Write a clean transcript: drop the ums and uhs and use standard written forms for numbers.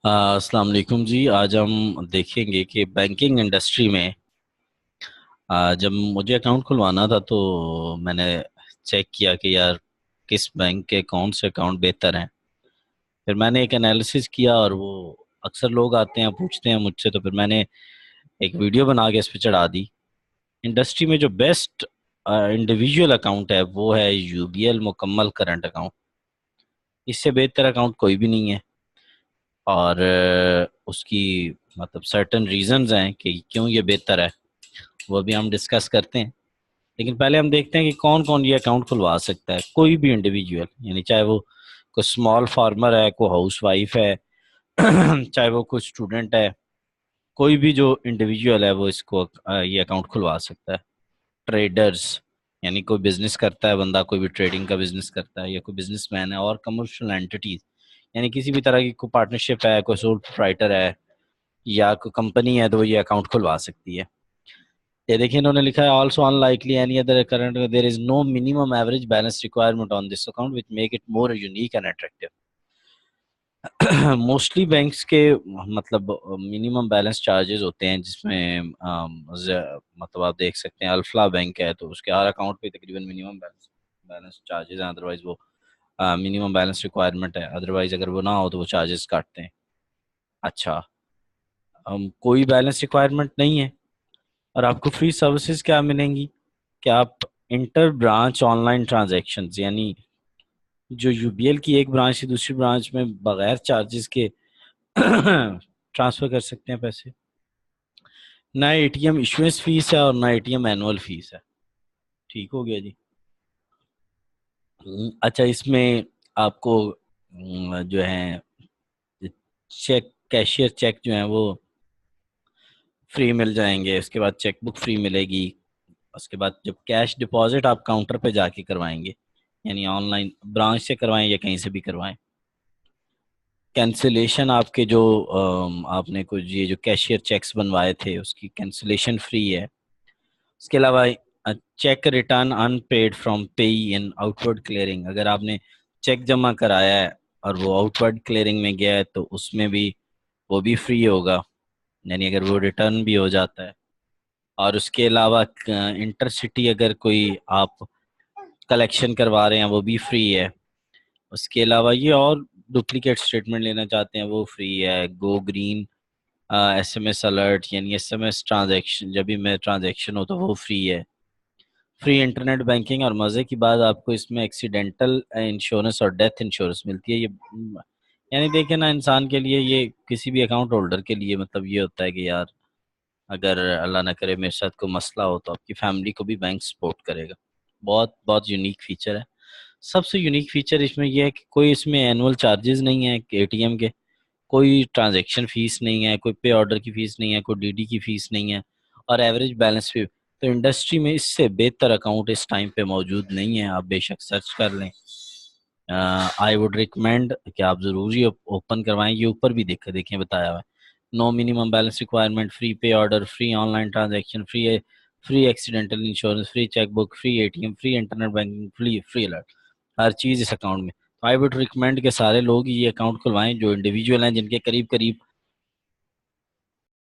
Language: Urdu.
السلام علیکم جی، آج ہم دیکھیں گے کہ بینکنگ انڈسٹری میں جب مجھے اکاؤنٹ کھلوانا تھا تو میں نے چیک کیا کہ یار کس بینک کے کون سے اکاؤنٹ بہتر ہیں. پھر میں نے ایک انالیسس کیا اور وہ اکثر لوگ آتے ہیں پوچھتے ہیں مجھ سے، تو پھر میں نے ایک ویڈیو بنا کے اس پہ چڑھا دی. انڈسٹری میں جو بیسٹ انڈیویجول اکاؤنٹ ہے وہ ہے یو بی ایل مکمل کرنٹ اکاؤنٹ. اس سے بہتر اکاؤنٹ کوئی بھی نہیں ہے، اور اس کی مطلب سرٹن ریزنز ہیں کہ کیوں یہ بہتر ہے، وہ بھی ہم ڈسکس کرتے ہیں. لیکن پہلے ہم دیکھتے ہیں کہ کون کون یہ اکاؤنٹ کھلوا سکتا ہے. کوئی بھی انڈیویجول، یعنی چاہے وہ کوئی اسمال فارمر ہے، کوئی ہاؤس وائف ہے، چاہے وہ کوئی اسٹوڈنٹ ہے، کوئی بھی جو انڈیویجول ہے وہ اس کو یہ اکاؤنٹ کھلوا سکتا ہے. ٹریڈرز، یعنی کوئی بزنس کرتا ہے بندہ، کوئی بھی ٹریڈنگ کا بزنس کرتا ہے یا کوئی بزنس مین ہے، اور کمرشل اینٹیز، یعنی کسی بھی طرح کی کوئی پارٹنرشپ ہے، کوئی سول پروپرائٹر ہے یا کوئی کمپنی ہے، تو وہ یہ اکاؤنٹ کھلوا سکتی ہے. یہ دیکھیں انہوں نے لکھا ہے also in likely any other current there is no minimum average balance requirement on this account which make it more unique and attractive. Mostly banks کے مطلب منیمم بیلنس چارجز ہوتے ہیں، جس میں مطلب آپ دیکھ سکتے ہیں الفلا بینک ہے تو اس کے ہر اکاؤنٹ پہ تقریباً منیمم بیلنس چارجز ہیں، ادروائز وہ منیمم بیلنس ریکوائرمنٹ ہے، ادروائز اگر وہ نہ ہو تو وہ چارجز کاٹتے ہیں. اچھا، کوئی بیلنس ریکوائرمنٹ نہیں ہے اور آپ کو فری سروسز کیا ملیں گی کہ آپ inter branch online transactions, یعنی جو یو بی ایل کی ایک برانچ سے دوسری برانچ میں بغیر چارجز کے ٹرانسفر کر سکتے ہیں پیسے. نہ A T M issuance fee ہے اور نہ A T M annual fee ہے. ٹھیک ہو گیا جی. اچھا، اس میں آپ کو جو ہے چیک، کیشیئر چیک جو ہیں وہ فری مل جائیں گے. اس کے بعد چیک بک فری ملے گی. اس کے بعد جب کیش ڈپازٹ آپ کاؤنٹر پہ جا کے کروائیں گے، یعنی آن لائن برانچ سے کروائیں یا کہیں سے بھی کروائیں، کینسلیشن آپ کے جو آپ نے کچھ یہ جو کیشیئر چیکس بنوائے تھے اس کی کینسلیشن فری ہے. اس کے علاوہ cheque return unpaid from pay in outward clearing, اگر آپ نے چیک جمع کرایا ہے اور وہ آؤٹ ورڈ کلیئرنگ میں گیا ہے تو اس میں بھی وہ بھی فری ہوگا، یعنی اگر وہ ریٹرن بھی ہو جاتا ہے. اور اس کے علاوہ انٹر سٹی اگر کوئی آپ کلیکشن کروا رہے ہیں وہ بھی فری ہے. اس کے علاوہ یہ اور ڈپلیکیٹ اسٹیٹمنٹ لینا چاہتے ہیں وہ فری ہے. Go green S M S alert, یعنی ایس ایم ایس ٹرانزیکشن جب بھی میں ٹرانزیکشن ہو تو وہ فری ہے. فری انٹرنیٹ بینکنگ، اور مزے کی بات آپ کو اس میں ایکسیڈنٹل انشورنس اور ڈیتھ انشورنس ملتی ہے. یہ یعنی دیکھیں نا، انسان کے لیے یہ کسی بھی اکاؤنٹ ہولڈر کے لیے مطلب یہ ہوتا ہے کہ یار اگر اللہ نہ کرے میرے ساتھ کوئی مسئلہ ہو تو آپ کی فیملی کو بھی بینک سپورٹ کرے گا. بہت بہت یونیک فیچر ہے. سب سے یونیک فیچر اس میں یہ ہے کہ کوئی اس میں اینول چارجز نہیں ہے اے ٹی ایم کے، کوئی ٹرانزیکشن فیس نہیں ہے، کوئی پے آرڈر کی فیس نہیں ہے، کوئی ڈی ڈی کی فیس نہیں ہے، اور ایوریج بیلنس بھی. تو انڈسٹری میں اس سے بہتر اکاؤنٹ اس ٹائم پہ موجود نہیں ہے. آپ بے شک سرچ کر لیں. آئی ووڈ ریکمینڈ کہ آپ ضروری اوپن کروائیں. یہ اوپر بھی دیکھیں بتایا ہوا ہے. No minimum balance requirement, free pay order, free online transaction, free accidental insurance, free cheque book, free A T M, free internet banking, free alert, ہر چیز اس اکاؤنٹ میں. آئی ووڈ ریکمینڈ کہ سارے لوگ یہ اکاؤنٹ کھلوائیں جو انڈیویجول ہیں، جن کے قریب قریب